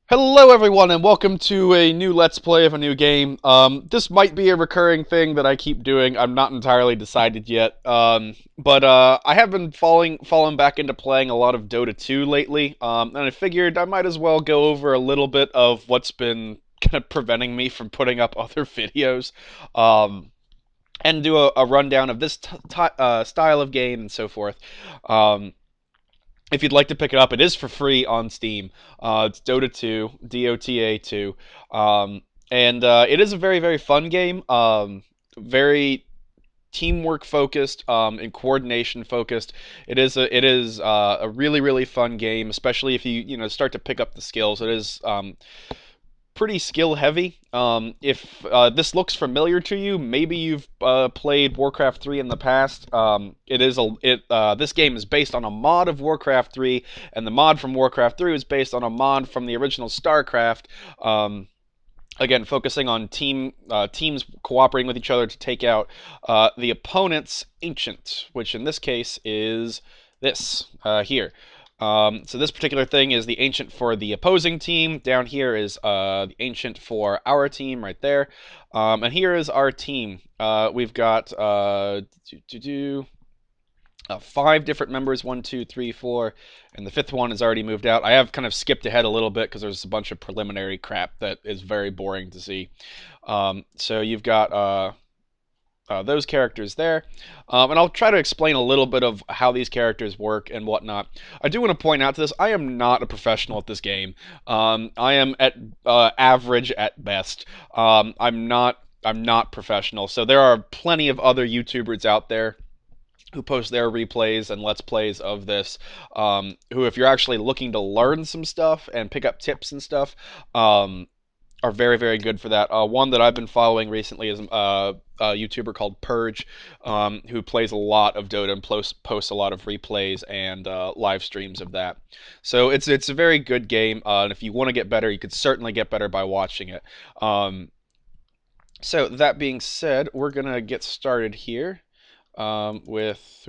Hello everyone and welcome to a new Let's Play of a new game. This might be a recurring thing that I keep doing. I'm not entirely decided yet. But I have been falling back into playing a lot of Dota 2 lately. And I figured I might as well go over a little bit of what's been kind of preventing me from putting up other videos. And do a rundown of this style of game and so forth. If you'd like to pick it up, it is for free on Steam. It's Dota 2, DOTA 2. And it is a very, very fun game. Very teamwork focused and coordination focused. It is a really, really fun game, especially if you start to pick up the skills. It is pretty skill heavy. If this looks familiar to you, maybe you've played Warcraft 3 in the past. This game is based on a mod of Warcraft 3, and the mod from Warcraft 3 was based on a mod from the original StarCraft. Again, focusing on teams cooperating with each other to take out the opponent's ancient, which in this case is this here. So this particular thing is the ancient for the opposing team. Down here is the ancient for our team right there. And here is our team. We've got 5 different members, 1, 2, 3, 4, and the 5th one has already moved out. I have kind of skipped ahead a little bit because there's a bunch of preliminary crap that is very boring to see. So you've got those characters there. And I'll try to explain a little bit of how these characters work and whatnot. I do want to point out to this, I am not a professional at this game. I am at average at best. I'm not professional. So there are plenty of other YouTubers out there who post their replays and let's plays of this, who, if you're actually looking to learn some stuff and pick up tips and stuff, are very, very good for that. One that I've been following recently is a YouTuber called Purge, who plays a lot of Dota and posts a lot of replays and live streams of that. So it's a very good game, and if you want to get better, you could certainly get better by watching it. So that being said, we're gonna get started here with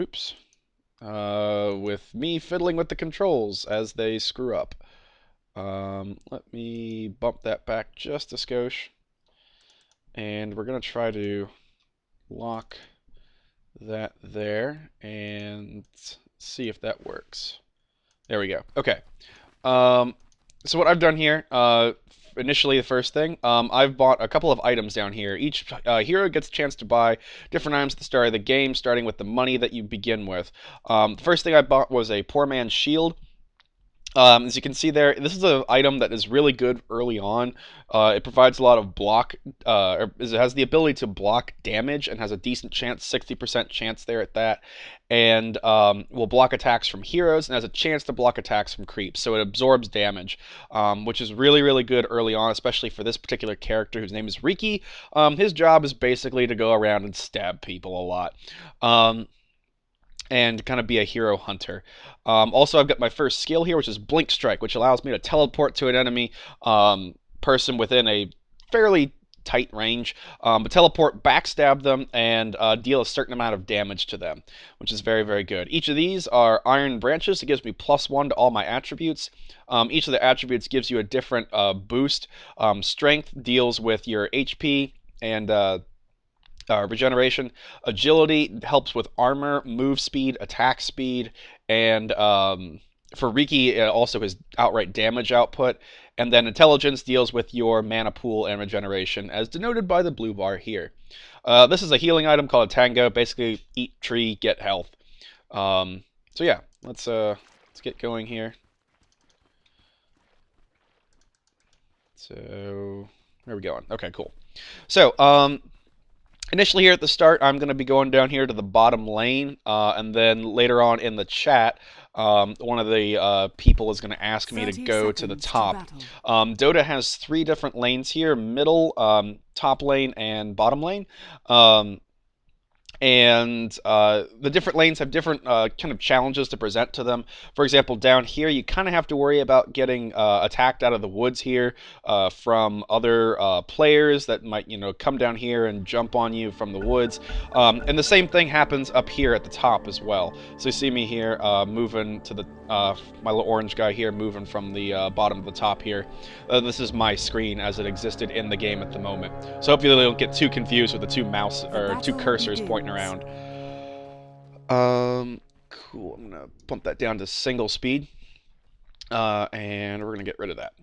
me fiddling with the controls as they screw up. Let me bump that back just a skosh. And we're going to try to lock that there and see if that works. There we go. Okay. So what I've done here, initially the first thing, I've bought a couple of items down here. Each hero gets a chance to buy different items at the start of the game, starting with the money that you begin with. The first thing I bought was a poor man's shield. As you can see there, this is an item that is really good early on. It provides a lot of block, it has the ability to block damage and has a decent chance, 60% chance there at that, and will block attacks from heroes and has a chance to block attacks from creeps, so it absorbs damage, which is really, really good early on, especially for this particular character whose name is Riki. His job is basically to go around and stab people a lot. And kind of be a hero hunter. Also, I've got my first skill here, which is Blink Strike, which allows me to teleport to an enemy person within a fairly tight range, but teleport, backstab them, and deal a certain amount of damage to them, which is very, very good. Each of these are Iron Branches. It gives me +1 to all my attributes. Each of the attributes gives you a different boost. Strength deals with your HP and regeneration. Agility helps with armor, move speed, attack speed, and for Riki, also his outright damage output. And then intelligence deals with your mana pool and regeneration, as denoted by the blue bar here. This is a healing item called a Tango. Basically, eat tree, get health. So yeah, let's get going here. So where are we going? Okay, cool. So initially here at the start, I'm going to be going down here to the bottom lane, and then later on in the chat, one of the people is going to ask me to go to the top. Dota has 3 different lanes here: middle, top lane, and bottom lane. and the different lanes have different kind of challenges to present to them. For example, down here, you kind of have to worry about getting attacked out of the woods here from other players that might, come down here and jump on you from the woods. And the same thing happens up here at the top as well. So you see me here moving to the my little orange guy here moving from the bottom to the top here. This is my screen as it existed in the game at the moment. So hopefully they don't get too confused with the two mouse or two cursors pointing around. Cool. I'm gonna bump that down to single speed, and we're gonna get rid of that.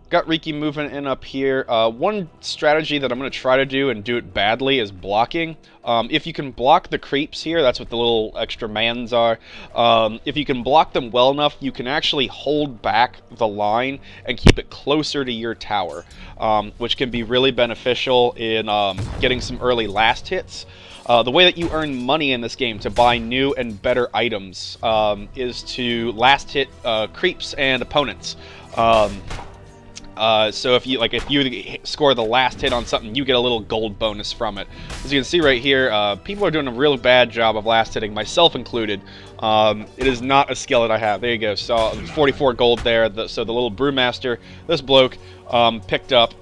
Got Riki moving in up here. One strategy that I'm going to try to do and do it badly is blocking. If you can block the creeps here, that's what the little extra mans are. If you can block them well enough, you can actually hold back the line and keep it closer to your tower, which can be really beneficial in getting some early last hits. The way that you earn money in this game to buy new and better items is to last hit creeps and opponents. So if you score the last hit on something, you get a little gold bonus from it. As you can see right here, people are doing a real bad job of last hitting, myself included. It is not a skill that I have. There you go. So 44 gold there. So the little brewmaster, this bloke, picked up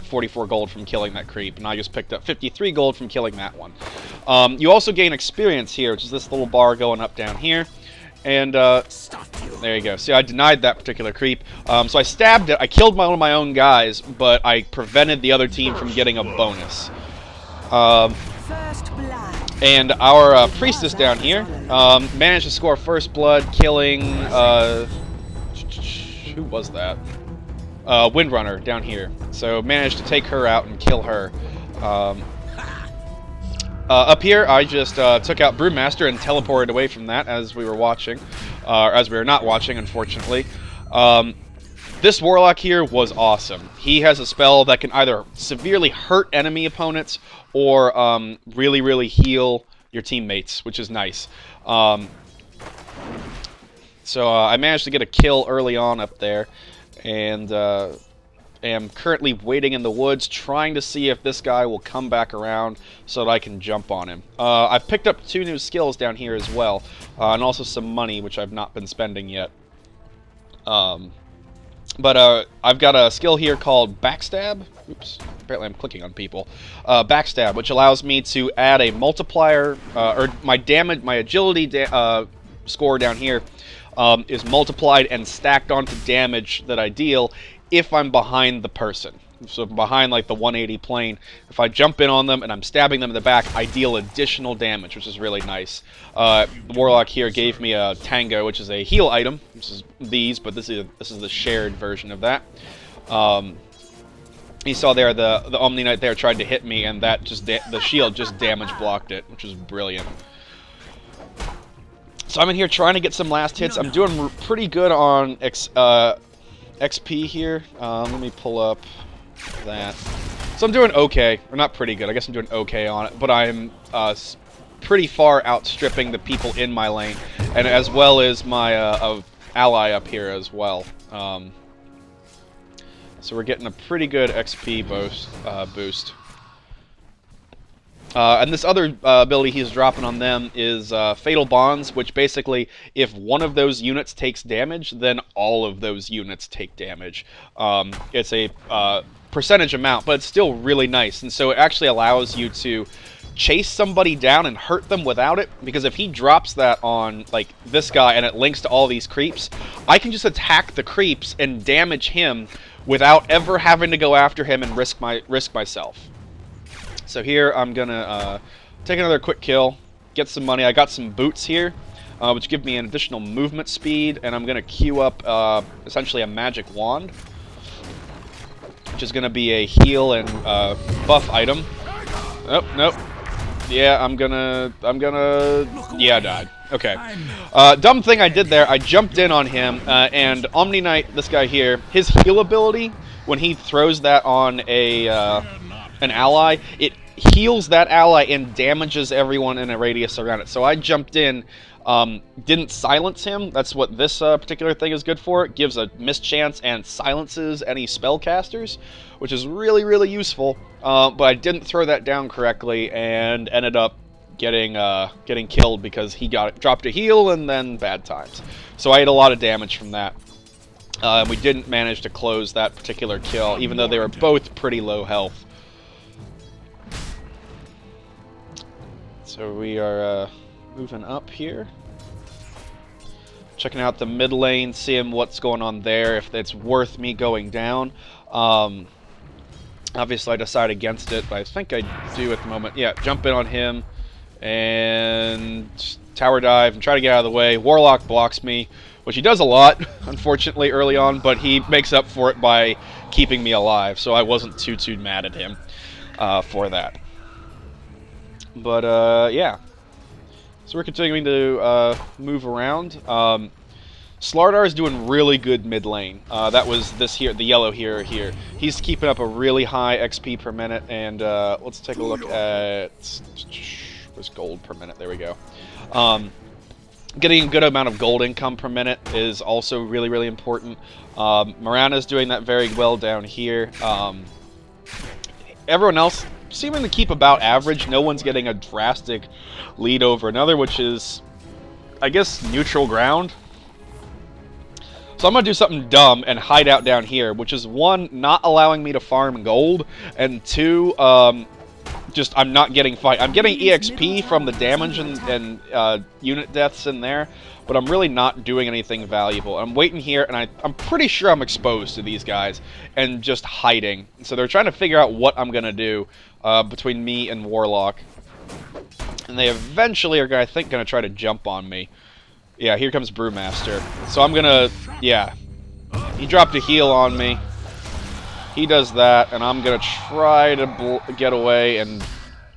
44 gold from killing that creep, and I just picked up 53 gold from killing that one. You also gain experience here, which is this little bar going up down here. And there you go. See, I denied that particular creep. So I stabbed it. I killed one of my own guys, but I prevented the other team from getting a bonus. And our priestess down here managed to score first blood, killing... who was that? Windrunner down here. So managed to take her out and kill her. Up here, I just took out Brewmaster and teleported away from that as we were watching. As we were not watching, unfortunately. This Warlock here was awesome. He has a spell that can either severely hurt enemy opponents or really, really heal your teammates, which is nice. So I managed to get a kill early on up there, and am currently waiting in the woods, trying to see if this guy will come back around so that I can jump on him. I've picked up 2 new skills down here as well, and also some money, which I've not been spending yet. But I've got a skill here called Backstab. Oops, apparently I'm clicking on people. Backstab, which allows me to add a multiplier, or my agility score down here is multiplied and stacked onto damage that I deal if I'm behind the person. So if I'm behind like the 180 plane, if I jump in on them and I'm stabbing them in the back, I deal additional damage, which is really nice. The Warlock here gave me a Tango, which is a heal item. This is these, but this is the shared version of that. You saw there the Omni Knight there tried to hit me, and that just the shield just damage blocked it, which was brilliant. So I'm in here trying to get some last hits. I'm doing pretty good on XP here. Let me pull up that. So I'm doing okay, or not pretty good. I guess I'm doing okay on it, but I'm pretty far outstripping the people in my lane, and as well as my ally up here as well. So we're getting a pretty good XP boost. And this other ability he's dropping on them is Fatal Bonds, which basically, if one of those units takes damage, then all of those units take damage. It's a percentage amount, but it's still really nice. And so it actually allows you to chase somebody down and hurt them without it, because if he drops that on, like, this guy and it links to all these creeps, I can just attack the creeps and damage him without ever having to go after him and risk myself. So here I'm gonna take another quick kill, get some money. I got some boots here, which give me an additional movement speed, and I'm gonna queue up essentially a magic wand, which is gonna be a heal and buff item. Oh, nope. Yeah, yeah, I died. Okay. Dumb thing I did there, I jumped in on him, and Omni Knight, this guy here, his heal ability, when he throws that on an ally, it heals that ally and damages everyone in a radius around it. So I jumped in Didn't silence him. That's what this particular thing is good for. It gives a mischance and silences any spellcasters, which is really, really useful. But I didn't throw that down correctly and ended up getting killed because he dropped a heal and then bad times. So I ate a lot of damage from that. We didn't manage to close that particular kill, even though they were both pretty low health. So we are moving up here. Checking out the mid lane, seeing what's going on there, if it's worth me going down. Obviously I decide against it, but I think I do at the moment. Yeah, jump in on him and tower dive and try to get out of the way. Warlock blocks me, which he does a lot, unfortunately, early on, but he makes up for it by keeping me alive, so I wasn't too mad at him for that. But, yeah. So we're continuing to move around. Slardar is doing really good mid lane. That was this here, the yellow here. He's keeping up a really high XP per minute, and let's take a look at... Where's gold per minute? There we go. Getting a good amount of gold income per minute is also really, really important. Mirana's doing that very well down here. Everyone else seeming to keep about average. No one's getting a drastic lead over another, which is, I guess, neutral ground. So I'm going to do something dumb and hide out down here, which is, one, not allowing me to farm gold, and two, just I'm not getting fight. I'm getting EXP from the damage and unit deaths in there, but I'm really not doing anything valuable. I'm waiting here, and I'm pretty sure I'm exposed to these guys and just hiding. So they're trying to figure out what I'm going to do between me and Warlock. And they eventually are, I think, going to try to jump on me. Yeah, here comes Brewmaster. So I'm going to, yeah. He dropped a heal on me. He does that, and I'm going to try to get away and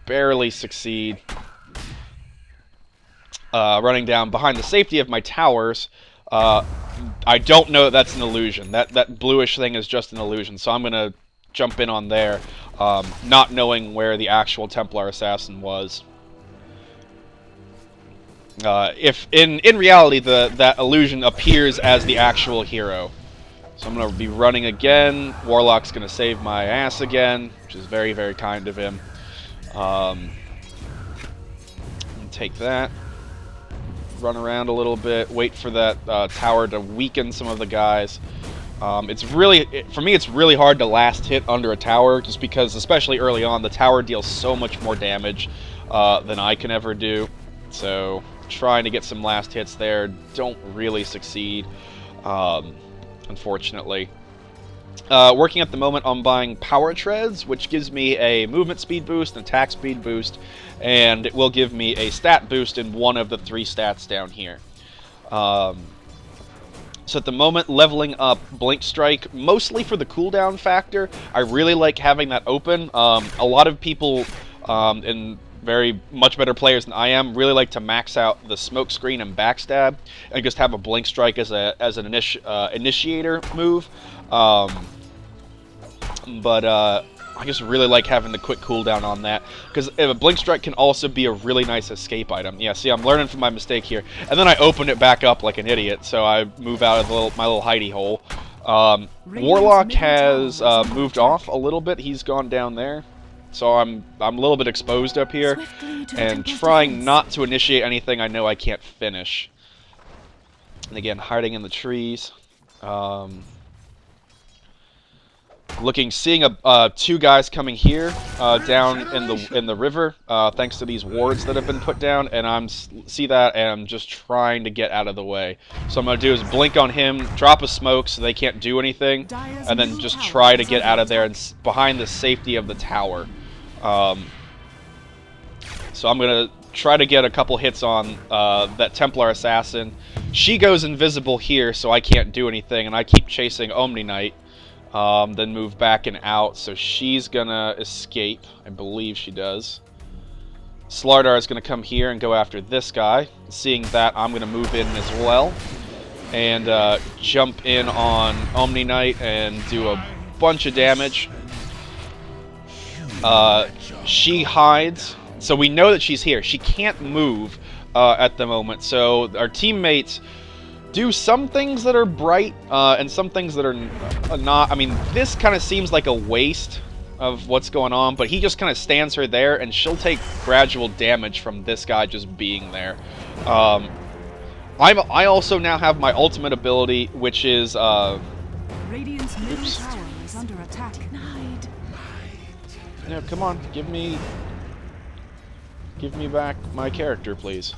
barely succeed. Running down behind the safety of my towers. I don't know that that's an illusion. That bluish thing is just an illusion, so I'm going to jump in on there, not knowing where the actual Templar assassin was. If in reality that illusion appears as the actual hero. So I'm going to be running again. Warlock's going to save my ass again, which is very, very kind of him. Take that. Run around a little bit. Wait for that tower to weaken some of the guys. It's really, for me, it's really hard to last hit under a tower, just because, especially early on, the tower deals so much more damage than I can ever do. So trying to get some last hits there, don't really succeed. Unfortunately. Working at the moment on buying power treads, which gives me a movement speed boost, an attack speed boost, and it will give me a stat boost in one of the 3 stats down here. So at the moment, leveling up Blink Strike, mostly for the cooldown factor. I really like having that open. A lot of people in very much better players than I am really like to max out the smoke screen and backstab and just have a Blink Strike as an initiator move. But I just really like having the quick cooldown on that, because a Blink Strike can also be a really nice escape item. Yeah, see, I'm learning from my mistake here, and then I open it back up like an idiot, so I move out of my little hidey hole. Warlock has moved off a little bit. He's gone down there. So I'm a little bit exposed up here, and trying not to initiate anything I know I can't finish. And again, hiding in the trees. Seeing 2 guys coming here down in the river, thanks to these wards that have been put down, and I'm just trying to get out of the way. So I'm gonna do is blink on him, drop a smoke so they can't do anything, and then just try to get out of there and behind the safety of the tower. So I'm gonna try to get a couple hits on that Templar assassin. She goes invisible here, so I can't do anything, and I keep chasing Omni Knight. Then move back and out, so she's gonna escape. I believe she does. Slardar is gonna come here and go after this guy. Seeing that, I'm gonna move in as well and jump in on Omni Knight and do a bunch of damage. She hides, so we know that she's here. She can't move, at the moment. So our teammates do some things that are bright and some things that are not. I mean, this kind of seems like a waste of what's going on, but he just kind of stands her there, and she'll take gradual damage from this guy just being there. I also now have my ultimate ability, which is Radiant's middle tower is under attack. No, come on, give me back my character, please.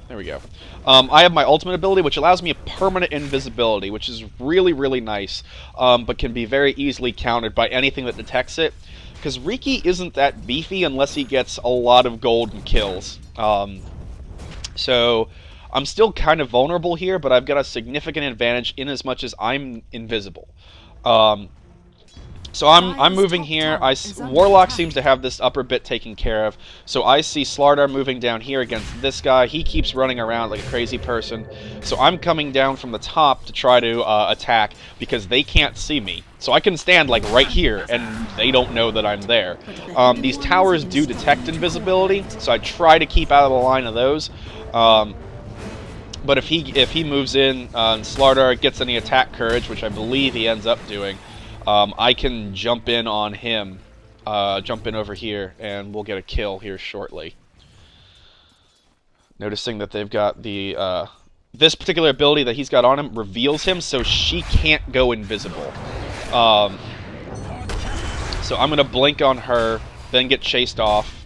There we go. I have my ultimate ability, which allows me a permanent invisibility, which is really, really nice, but can be very easily countered by anything that detects it. Because Riki isn't that beefy unless he gets a lot of golden kills. So I'm still kind of vulnerable here, but I've got a significant advantage in as much as I'm invisible. So I'm moving here. Warlock seems to have this upper bit taken care of. So I see Slardar moving down here against this guy. He keeps running around like a crazy person. So I'm coming down from the top to try to attack because they can't see me. So I can stand like right here and they don't know that I'm there. These towers do detect invisibility, so I try to keep out of the line of those. But if he moves in and Slardar gets any attack courage, which I believe he ends up doing, I can jump in on him, jump in over here, and we'll get a kill here shortly. Noticing that they've got the, this particular ability that he's got on him reveals him, so she can't go invisible. So I'm going to blink on her, then get chased off,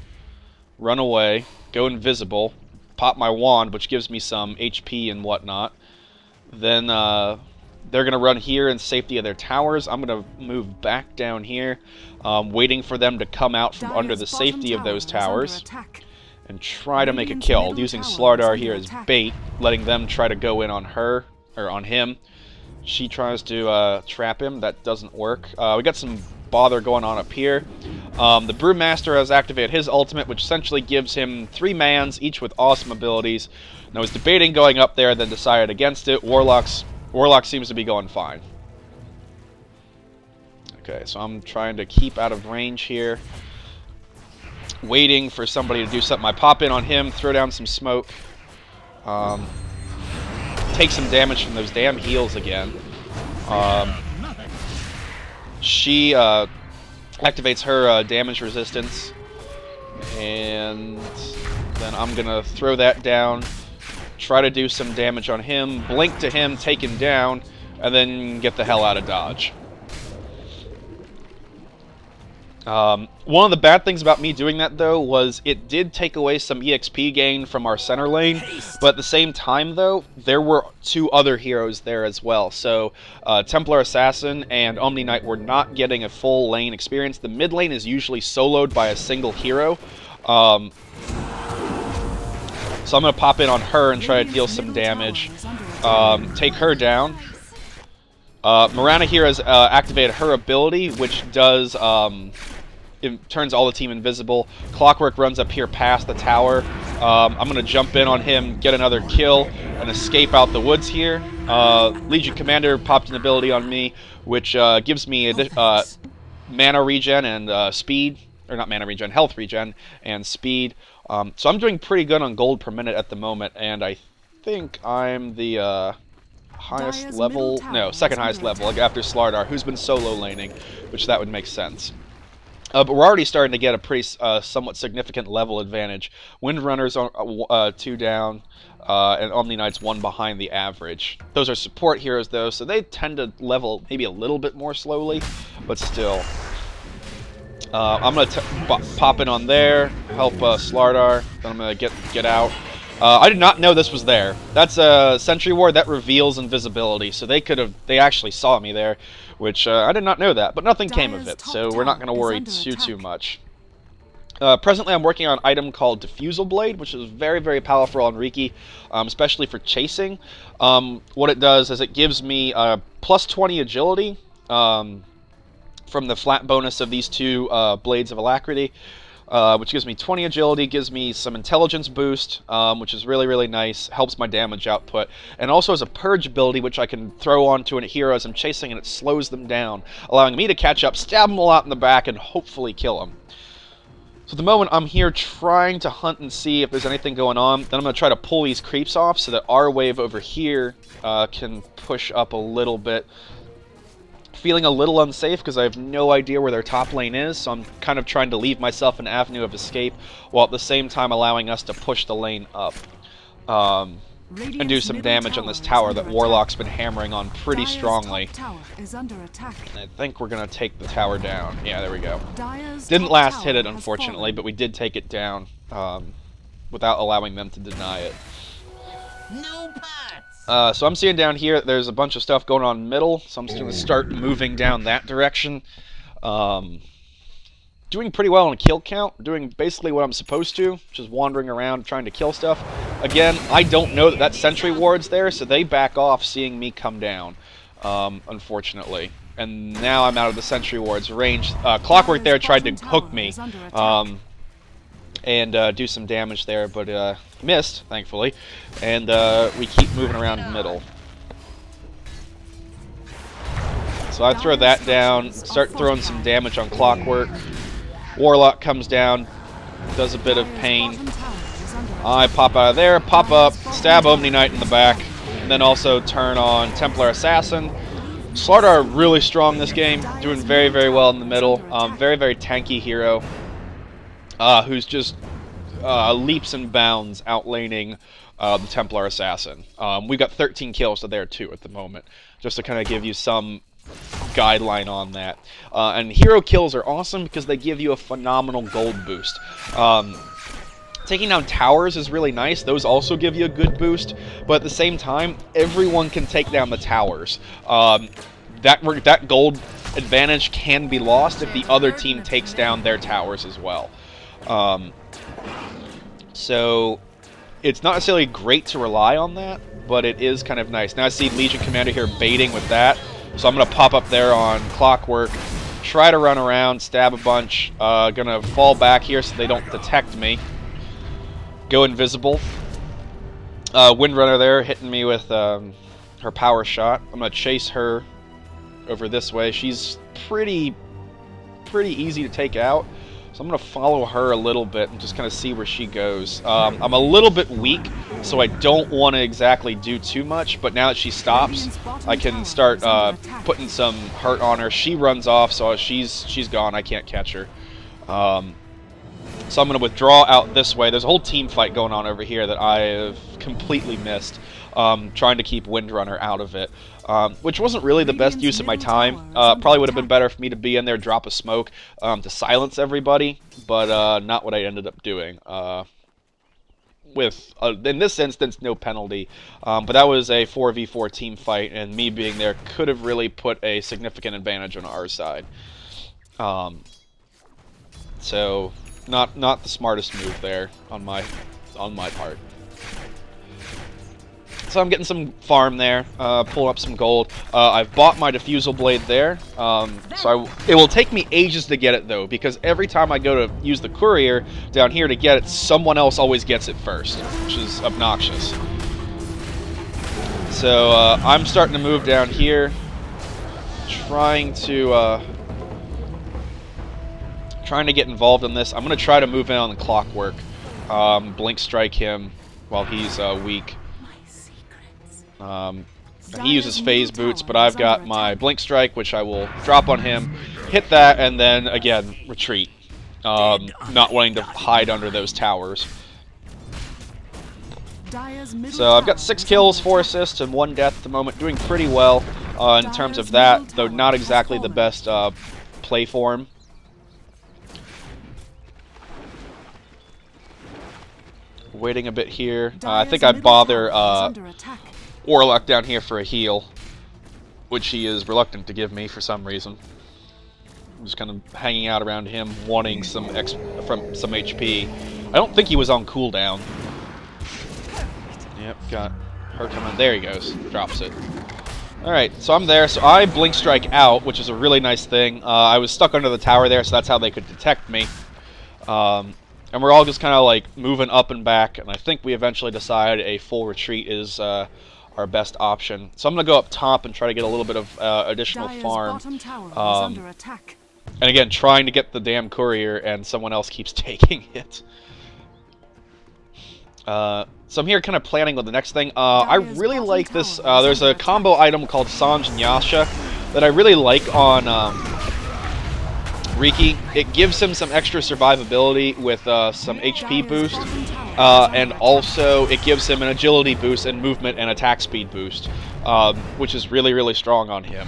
run away, go invisible, pop my wand, which gives me some HP and whatnot. Then, they're going to run here in safety of their towers. I'm going to move back down here, waiting for them to come out from under the safety of those towers and try to make a kill, using Slardar here as bait, letting them try to go in on her, or on him. She tries to trap him. That doesn't work. We got some bother going on up here. The Brewmaster has activated his ultimate, which essentially gives him 3 mans, each with awesome abilities. And I was debating going up there, then decided against it. Warlock seems to be going fine. Okay, so I'm trying to keep out of range here. Waiting for somebody to do something. I pop in on him, throw down some smoke. Take some damage from those damn heals again. She activates her damage resistance. And then I'm going to throw that down. Try to do some damage on him, blink to him, take him down, and then get the hell out of dodge. One of the bad things about me doing that, though, was it did take away some EXP gain from our center lane, but at the same time, though, there were 2 other heroes there as well. So, Templar Assassin and Omni Knight were not getting a full lane experience. The mid lane is usually soloed by a single hero. So I'm going to pop in on her and try to deal some damage. Take her down. Mirana here has activated her ability, which does... it turns all the team invisible. Clockwork runs up here past the tower. I'm going to jump in on him, get another kill, and escape out the woods here. Legion Commander popped an ability on me, which gives me mana regen and speed. Or not mana regen, health regen and speed. So I'm doing pretty good on gold per minute at the moment, and I think I'm the highest level, no, second highest level, like after Slardar, who's been solo laning, which that would make sense. But we're already starting to get a pretty somewhat significant level advantage. Windrunner's 2 down, and Omni Knight's 1 behind the average. Those are support heroes, though, so they tend to level maybe a little bit more slowly, but still. I'm going to pop in on there, help Slardar, then I'm going to get out. I did not know this was there. That's a Sentry Ward that reveals invisibility, so they actually saw me there, which I did not know that, but nothing came of it, so we're not going to worry too much. Presently I'm working on an item called Diffusal Blade, which is very, very powerful on Riki, especially for chasing. What it does is it gives me plus 20 agility, from the flat bonus of these 2 Blades of Alacrity, which gives me 20 agility, gives me some intelligence boost, which is really, really nice, helps my damage output, and also has a purge ability which I can throw onto a hero as I'm chasing, and it slows them down, allowing me to catch up, stab them a lot in the back, and hopefully kill them. So at the moment, I'm here trying to hunt and see if there's anything going on. Then I'm going to try to pull these creeps off so that our wave over here can push up a little bit. Feeling a little unsafe because I have no idea where their top lane is, so I'm kind of trying to leave myself an avenue of escape while at the same time allowing us to push the lane up. And do some damage on this tower that Warlock's been hammering on pretty strongly. I think we're going to take the tower down. Yeah, there we go. Didn't last hit it, unfortunately, but we did take it down without allowing them to deny it. So I'm seeing down here there's a bunch of stuff going on middle, so I'm just going to start moving down that direction. Doing pretty well on kill count, doing basically what I'm supposed to, just wandering around trying to kill stuff. Again, I don't know that sentry ward's there, so they back off seeing me come down, unfortunately. And now I'm out of the sentry ward's range. Clockwork there tried to hook me and do some damage there, but missed, thankfully. And we keep moving around the middle. So I throw that down, start throwing some damage on Clockwork. Warlock comes down, does a bit of pain. I pop out of there, pop up, stab Omni Knight in the back, and then also turn on Templar Assassin. Slardar are really strong this game, doing very, very well in the middle. Very, very tanky hero, who's just leaps and bounds outlaning the Templar Assassin. We've got 13 kills there too at the moment, just to kind of give you some guideline on that. And hero kills are awesome because they give you a phenomenal gold boost. Taking down towers is really nice. Those also give you a good boost, but at the same time, everyone can take down the towers. That gold advantage can be lost if the other team takes down their towers as well. So it's not necessarily great to rely on that, but it is kind of nice. Now I see Legion Commander here baiting with that. So I'm going to pop up there on Clockwork, try to run around, stab a bunch. Going to fall back here so they don't detect me. Go invisible. Windrunner there hitting me with her power shot. I'm going to chase her over this way. She's pretty easy to take out. So I'm going to follow her a little bit and just kind of see where she goes. I'm a little bit weak, so I don't want to exactly do too much, but now that she stops, I can start putting some hurt on her. She runs off, so she's gone. I can't catch her. So I'm going to withdraw out this way. There's a whole team fight going on over here that I have completely missed, trying to keep Windrunner out of it. Which wasn't really the best use of my time. Probably would have been better for me to be in there, drop a smoke to silence everybody, but not what I ended up doing. With, in this instance, no penalty. But that was a 4v4 team fight, and me being there could have really put a significant advantage on our side. So, not the smartest move there on my part. So I'm getting some farm there, pulling up some gold. I've bought my diffusal blade there, it will take me ages to get it though, because every time I go to use the courier down here to get it, someone else always gets it first, which is obnoxious. So I'm starting to move down here, trying to get involved in this. I'm going to try to move in on the Clockwork, blink strike him while he's weak. He uses phase boots, but I've got my blink strike, which I will drop on him, hit that, and then again retreat, not wanting to hide under those towers. So I've got 6 kills, 4 assists, and 1 death at the moment, doing pretty well in terms of that, though not exactly the best play form. Waiting a bit here. I think I bother Warlock down here for a heal, which he is reluctant to give me for some reason. I'm just kind of hanging out around him, wanting some HP. I don't think he was on cooldown. Yep, got her coming. There he goes. Drops it. Alright, so I'm there. So I blink strike out, which is a really nice thing. I was stuck under the tower there, so that's how they could detect me. And we're all just kind of like moving up and back, and I think we eventually decide a full retreat is our best option. So I'm going to go up top and try to get a little bit of additional farm. And again, trying to get the damn courier, and someone else keeps taking it. So I'm here kind of planning with the next thing. I really like this. There's a combo item called Sanj and Yasha that I really like on Riki. It gives him some extra survivability with some HP boost, and also it gives him an agility boost and movement and attack speed boost, which is really, really strong on him.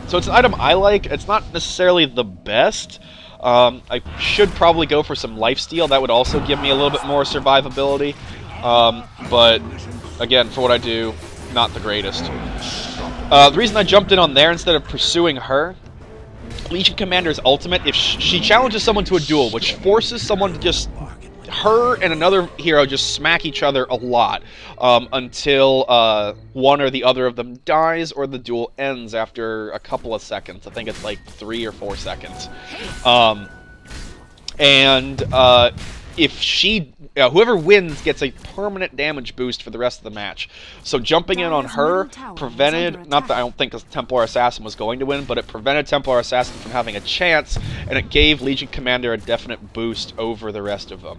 So it's an item I like. It's not necessarily the best. I should probably go for some lifesteal. That would also give me a little bit more survivability. But again, for what I do, not the greatest. The reason I jumped in on there instead of pursuing her, Legion Commander's ultimate, if she challenges someone to a duel, which forces someone to just, her and another hero just smack each other a lot, until one or the other of them dies or the duel ends after a couple of seconds. I think it's like 3 or 4 seconds. If she, whoever wins gets a permanent damage boost for the rest of the match. So jumping in on her prevented, not that I don't think Templar Assassin was going to win, but it prevented Templar Assassin from having a chance, and it gave Legion Commander a definite boost over the rest of them.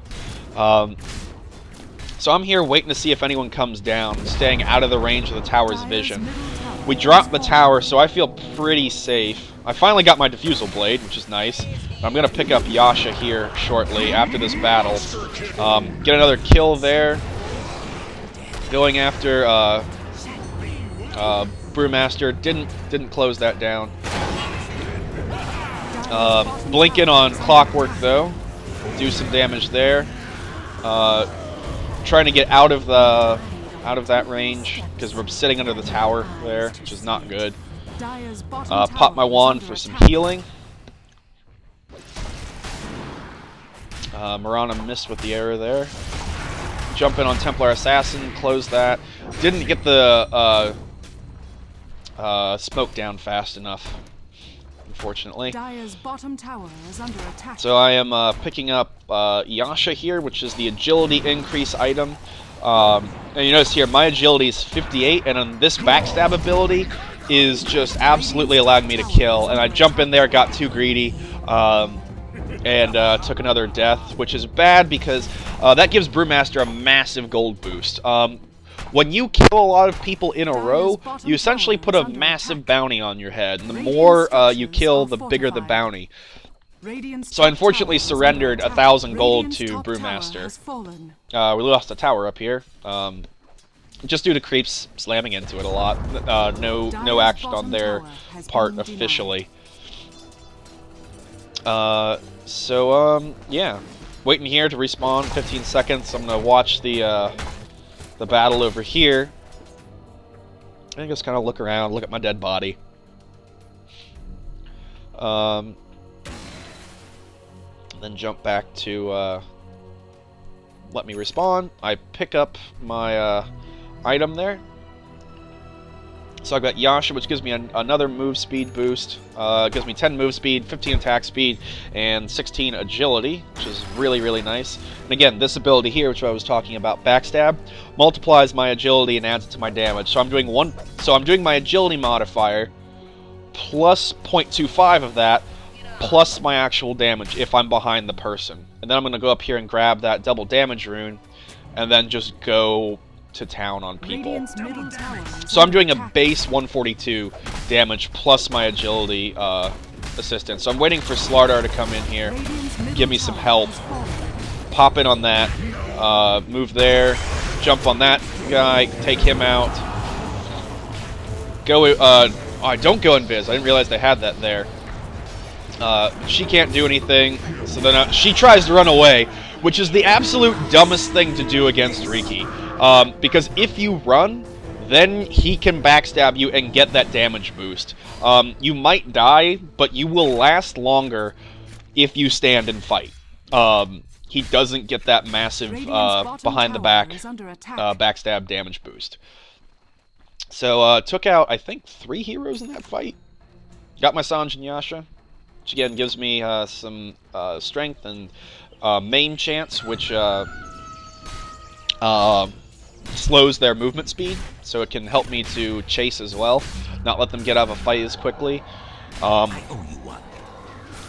So I'm here waiting to see if anyone comes down, staying out of the range of the tower's vision. We dropped the tower, so I feel pretty safe. I finally got my Diffusal Blade, which is nice. I'm going to pick up Yasha here shortly after this battle. Get another kill there. Going after Brewmaster. Didn't close that down. Blinking on Clockwork, though. Do some damage there. Trying to get out of that range, because we're sitting under the tower there, which is not good. Pop my wand for some healing. Marana missed with the arrow there. Jump in on Templar Assassin, close that. Didn't get the smoke down fast enough, unfortunately. So I am picking up Yasha here, which is the agility increase item. And you notice here, my agility is 58, and on this backstab ability is just absolutely allowing me to kill. And I jump in there, got too greedy, and took another death, which is bad because that gives Brewmaster a massive gold boost. When you kill a lot of people in a row, you essentially put a massive bounty on your head, and the more you kill, the bigger the bounty. So I unfortunately surrendered 1,000 gold to Brewmaster. We lost a tower up here, just due to creeps slamming into it a lot. No action on their part officially. Yeah. Waiting here to respawn, 15 seconds. I'm gonna watch the battle over here. And just kind of look around, look at my dead body. Then jump back to let me respawn. I pick up my item there. So I've got Yasha, which gives me another move speed boost. Gives me 10 move speed, 15 attack speed, and 16 agility, which is really, really nice. And again, this ability here, which I was talking about, backstab, multiplies my agility and adds it to my damage. So I'm doing my agility modifier plus 0.25 of that, plus my actual damage if I'm behind the person. And then I'm going to go up here and grab that double damage rune, and then just go to town on people. So I'm doing a base 142 damage plus my agility assistance. So I'm waiting for Slardar to come in here, give me some help. Pop in on that, move there, jump on that guy, take him out. Go, I don't go invis. I didn't realize they had that there. She can't do anything, so then she tries to run away, which is the absolute dumbest thing to do against Riki. Because if you run, then he can backstab you and get that damage boost. You might die, but you will last longer if you stand and fight. He doesn't get that massive behind the back backstab damage boost. So took out, I think, 3 heroes in that fight. Got my Sanj and Yasha, which again gives me some strength and main chance, which slows their movement speed, so it can help me to chase as well, not let them get out of a fight as quickly.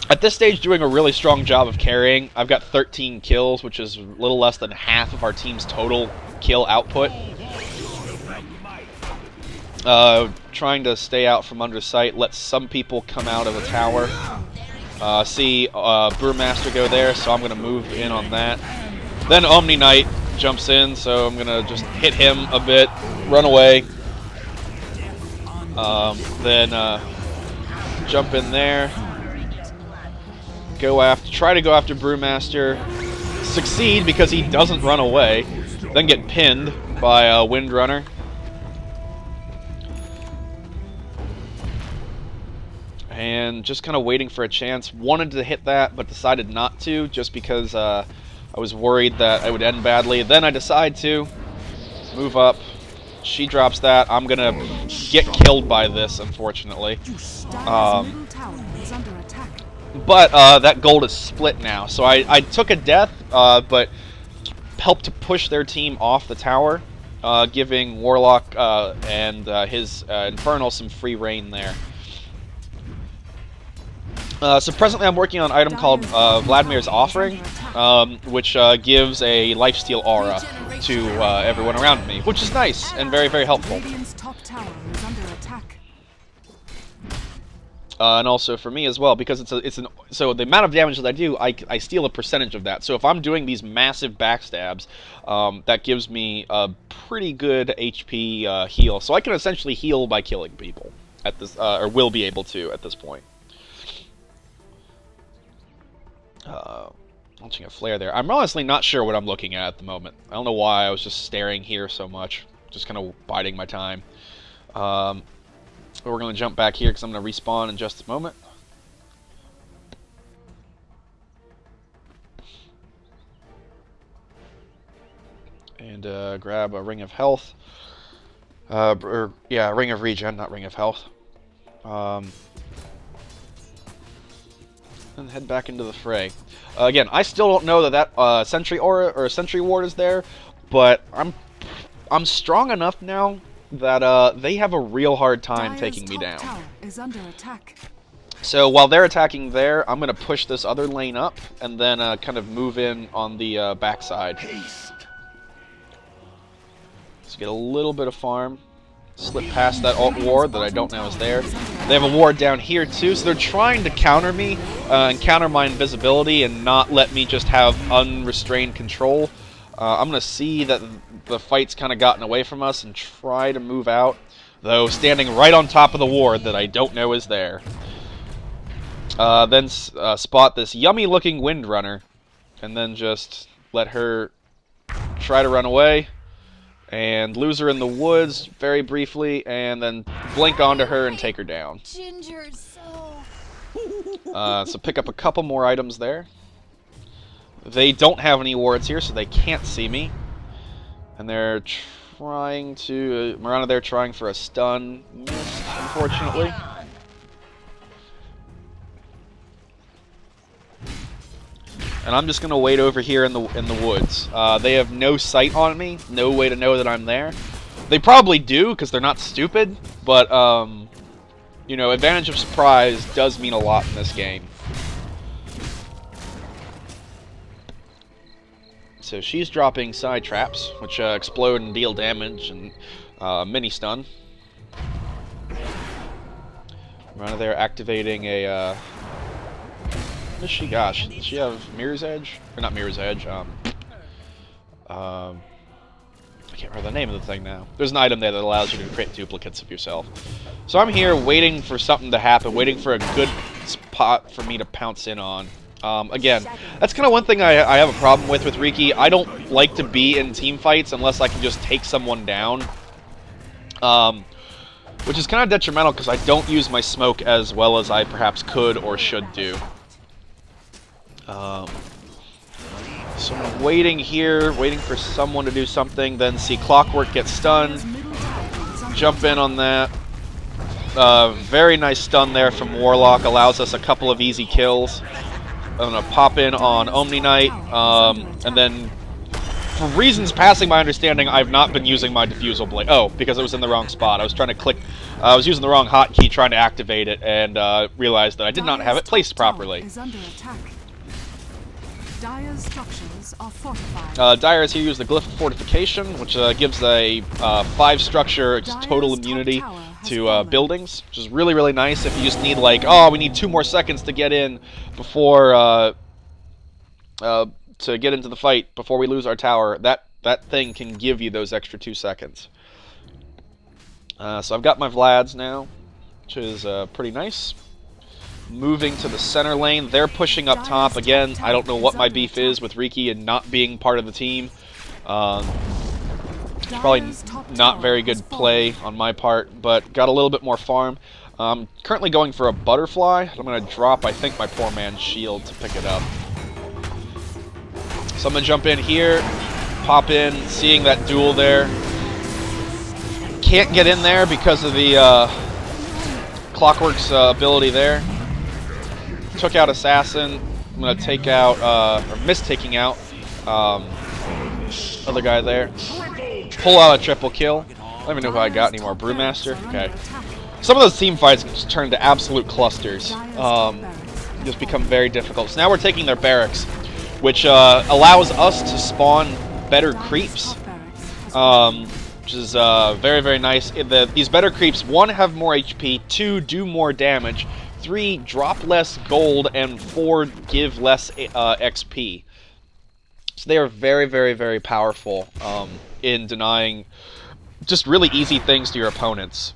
At this stage, doing a really strong job of carrying. I've got 13 kills, which is a little less than half of our team's total kill output. Trying to stay out from under sight, let some people come out of the tower. See Brewmaster go there, so I'm going to move in on that. Then Omni Knight jumps in, so I'm going to just hit him a bit, run away. Then jump in there. Try to go after Brewmaster. Succeed because he doesn't run away. Then get pinned by Windrunner. And just kind of waiting for a chance. Wanted to hit that, but decided not to, just because I was worried that it would end badly. Then I decide to move up. She drops that. I'm gonna get killed by this, unfortunately. But that gold is split now. So I took a death, but helped to push their team off the tower, giving Warlock and his Infernal some free reign there. So presently I'm working on an item called Vladimir's Offering, which gives a lifesteal aura to everyone around me, which is nice and very, very helpful. And also for me as well, because so the amount of damage that I do, I steal a percentage of that. So if I'm doing these massive backstabs, that gives me a pretty good HP heal. So I can essentially heal by killing people at this, or will be able to at this point. Launching a flare there. I'm honestly not sure what I'm looking at the moment. I don't know why I was just staring here so much. Just kind of biding my time. But we're going to jump back here because I'm going to respawn in just a moment. And grab a Ring of Health. Yeah, Ring of Regen, not Ring of Health. And head back into the fray. Again, I still don't know that Sentry Aura or Sentry Ward is there, but I'm strong enough now that they have a real hard time taking me down. So while they're attacking there, I'm going to push this other lane up and then kind of move in on the backside. Let's get a little bit of farm. Slip past that alt ward that I don't know is there. They have a ward down here too, so they're trying to counter me and counter my invisibility and not let me just have unrestrained control. I'm going to see that the fight's kind of gotten away from us and try to move out, though standing right on top of the ward that I don't know is there. Then spot this yummy-looking Windrunner, and then just let her try to run away. And lose her in the woods very briefly, and then blink onto her and take her down. So pick up a couple more items there. They don't have any wards here, so they can't see me. And they're trying to... Mirana there trying for a stun. Missed, unfortunately. And I'm just gonna wait over here in the woods. They have no sight on me, no way to know that I'm there. They probably do because they're not stupid, but you know, advantage of surprise does mean a lot in this game. So she's dropping side traps, which explode and deal damage and mini stun. Right there, activating a. What does she got? Does she have Mirror's Edge? Or not Mirror's Edge, I can't remember the name of the thing now. There's an item there that allows you to create duplicates of yourself. So I'm here waiting for something to happen, waiting for a good spot for me to pounce in on. Again, that's kind of one thing I have a problem with Riki. I don't like to be in team fights unless I can just take someone down. Which is kind of detrimental because I don't use my smoke as well as I perhaps could or should do. So I'm waiting here, waiting for someone to do something, then see Clockwork get stunned, jump in on that. Very nice stun there from Warlock, allows us a couple of easy kills. I'm going to pop in on Omni Knight, and then, for reasons passing my understanding, I've not been using my Diffusal Blade. Oh, because it was in the wrong spot. I was trying to click I was using the wrong hotkey trying to activate it, and realized that I did not have it placed properly. Is under attack. Dire's structures are fortified. Dire here use the Glyph of Fortification, which gives a 5 structure total immunity to buildings, which is really, really nice if you just need, like, oh, we need 2 more seconds to get in before, to get into the fight before we lose our tower. That thing can give you those extra 2 seconds. So I've got my Vlads now, which is pretty nice. Moving to the center lane. They're pushing up top. Again, I don't know what my beef is with Riki and not being part of the team. Probably not very good play on my part, but got a little bit more farm. Currently going for a butterfly. I'm going to drop, I think, my poor man's shield to pick it up. So I'm going to jump in here, pop in, seeing that duel there. Can't get in there because of the Clockwork's ability there. Took out Assassin. I'm going to take out, or miss taking out, other guy there. Pull out a triple kill. I don't even know who I got anymore. Brewmaster? Okay. Some of those team fights just turn into absolute clusters. Just become very difficult. So now we're taking their barracks, which allows us to spawn better creeps. Which is very, very nice. These better creeps, 1, have more HP, 2, do more damage, 3, drop less gold, and 4, give less XP. So they are very, very, very powerful in denying just really easy things to your opponents.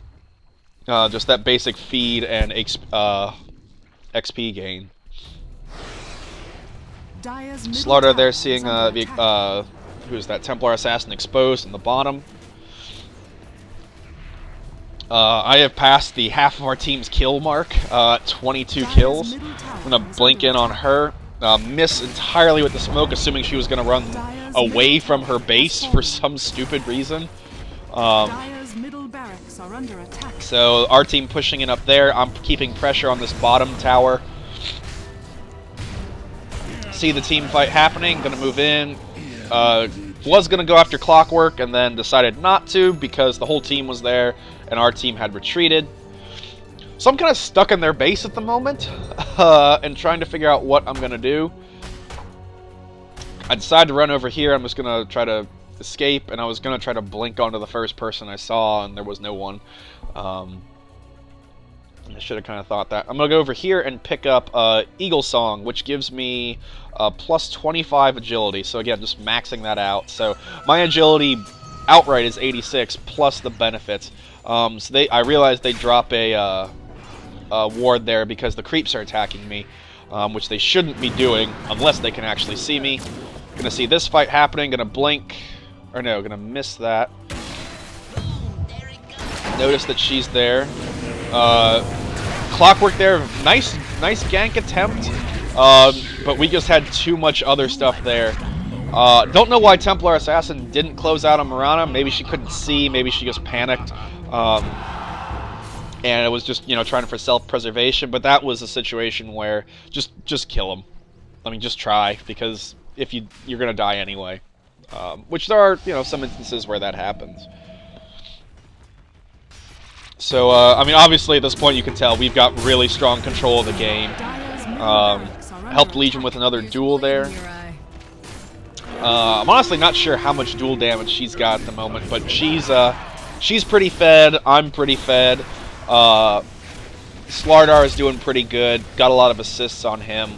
Just that basic feed and XP gain. Slaughter there seeing who's that Templar Assassin exposed in the bottom. I have passed the half of our team's kill mark, 22 kills. I'm going to blink in on her. Miss entirely with the smoke, assuming she was going to run away from her base for some stupid reason. So our team pushing in up there. I'm keeping pressure on this bottom tower. See the team fight happening. Going to move in. Was going to go after Clockwork and then decided not to because the whole team was there and our team had retreated. So I'm kind of stuck in their base at the moment and trying to figure out what I'm going to do. I decided to run over here. I'm just going to try to escape, and I was going to try to blink onto the first person I saw, and there was no one. I should have kind of thought that. I'm going to go over here and pick up Eagle Song, which gives me plus 25 agility. So again, just maxing that out. So my agility outright is 86 plus the benefits. So I realized they drop a ward there because the creeps are attacking me, which they shouldn't be doing unless they can actually see me. Gonna see this fight happening. Gonna blink, or no, gonna miss that. Notice that she's there. Clockwork there, nice gank attempt, but we just had too much other stuff there. Don't know why Templar Assassin didn't close out on Mirana. Maybe she couldn't see, maybe she just panicked, and it was just, you know, trying for self-preservation. But that was a situation where just kill him. I mean, just try, because if you're gonna die anyway. Which there are, you know, some instances where that happens. So, I mean, obviously at this point you can tell we've got really strong control of the game. Helped Legion with another duel there. I'm honestly not sure how much duel damage she's got at the moment, but she's pretty fed. I'm pretty fed. Slardar is doing pretty good. Got a lot of assists on him.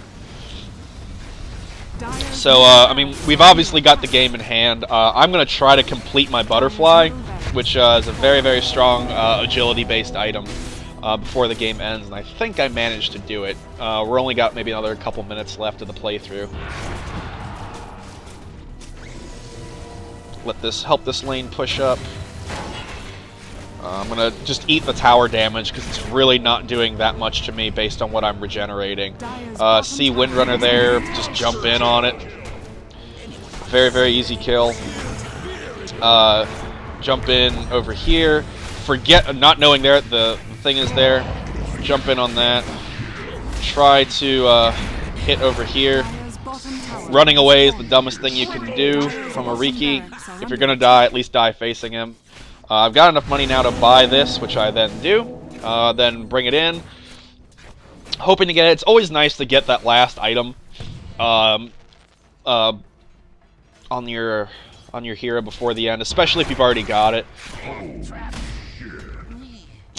So, I mean, we've obviously got the game in hand. I'm going to try to complete my butterfly, which is a very, very strong agility-based item before the game ends, and I think I managed to do it. We're only got maybe another couple minutes left of the playthrough. Help this lane push up. I'm going to just eat the tower damage because it's really not doing that much to me based on what I'm regenerating. See Windrunner there, just jump in on it. Very, very easy kill. Jump in over here. Forget not knowing the thing is there. Jump in on that. Try to hit over here. Running away is the dumbest thing you can do from a Riki. If you're going to die, at least die facing him. I've got enough money now to buy this, which I then do. Then bring it in, hoping to get it. It's always nice to get that last item um, uh, on your hero before the end, especially if you've already got it.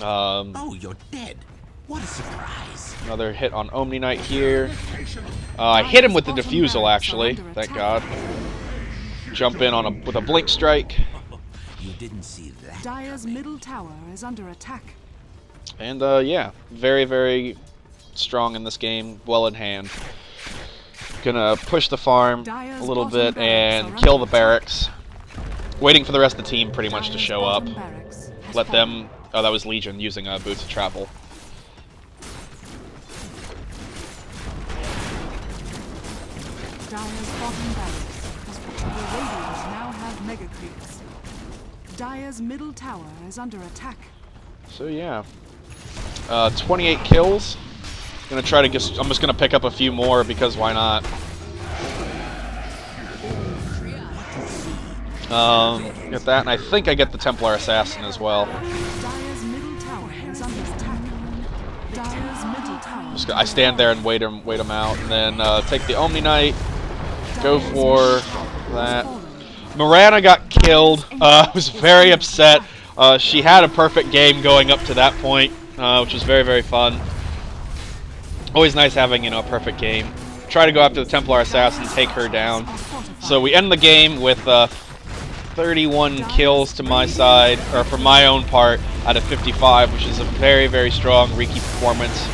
Oh, you're dead. What a surprise. Another hit on Omni Knight here. I hit him with the defusal, actually. Thank God. Jump in on with a blink strike. You didn't see that. Dire's middle tower is under attack. And yeah, very, very strong in this game. Well in hand. Gonna push the farm a little bit and kill the barracks. Waiting for the rest of the team pretty much to show up. Let them... Oh, that was Legion using Boots of Travel. Dire's bottom barracks the Radiant now have mega creeps. Dire's middle tower is under attack. So yeah, 28 kills. Gonna try to get. I'm just gonna pick up a few more because why not? Get that, and I think I get the Templar Assassin as well. Dire's middle tower is under attack. Dire's middle tower. I stand there and wait him out, and then take the Omni Knight. Go for that. Mirana got killed. I was very upset. She had a perfect game going up to that point, which was very, very fun. Always nice having, a perfect game. Try to go after the Templar Assassin, take her down. So we end the game with 31 kills to my side, or for my own part, out of 55, which is a very, very strong Riki performance.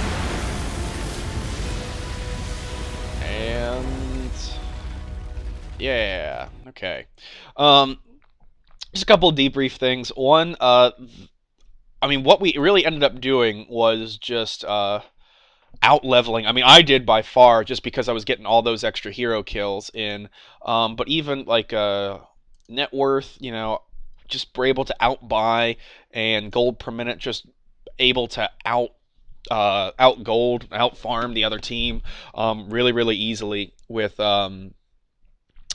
And yeah, okay. Just a couple of debrief things. One, I mean, what we really ended up doing was just out-leveling. I mean, I did by far, just because I was getting all those extra hero kills in. But even, like, net worth, just were able to outbuy, and gold per minute, just able to out gold, out farm the other team really, really easily with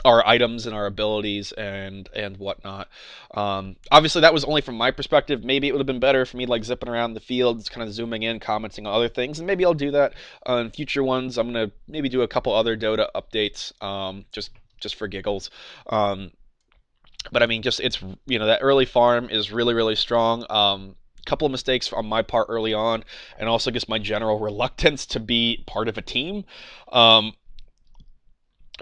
our items and our abilities and whatnot. Obviously, that was only from my perspective. Maybe it would have been better for me, like, zipping around the field, kind of zooming in, commenting on other things, and maybe I'll do that in future ones. I'm gonna maybe do a couple other Dota updates, just for giggles. But I mean, just it's that early farm is really, really strong. Couple of mistakes on my part early on, and also just my general reluctance to be part of a team.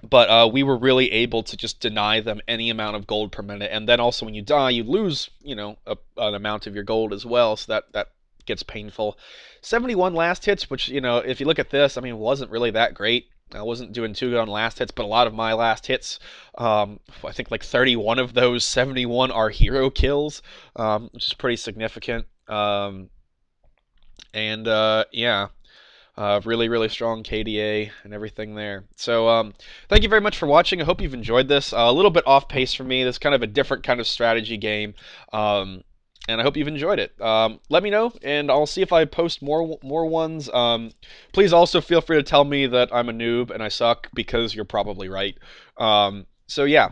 But we were really able to just deny them any amount of gold per minute, and then also when you die, you lose, an amount of your gold as well, so that gets painful. 71 last hits, which, if you look at this, I mean, wasn't really that great. I wasn't doing too good on last hits, but a lot of my last hits, I think like 31 of those 71 are hero kills, which is pretty significant. Yeah. Really, really strong KDA and everything there. So, thank you very much for watching. I hope you've enjoyed this. A little bit off pace for me. This is kind of a different kind of strategy game. And I hope you've enjoyed it. Let me know, and I'll see if I post more ones. Please also feel free to tell me that I'm a noob and I suck, because you're probably right. So yeah,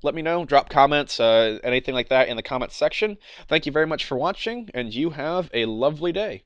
let me know, drop comments, anything like that in the comments section. Thank you very much for watching, and you have a lovely day.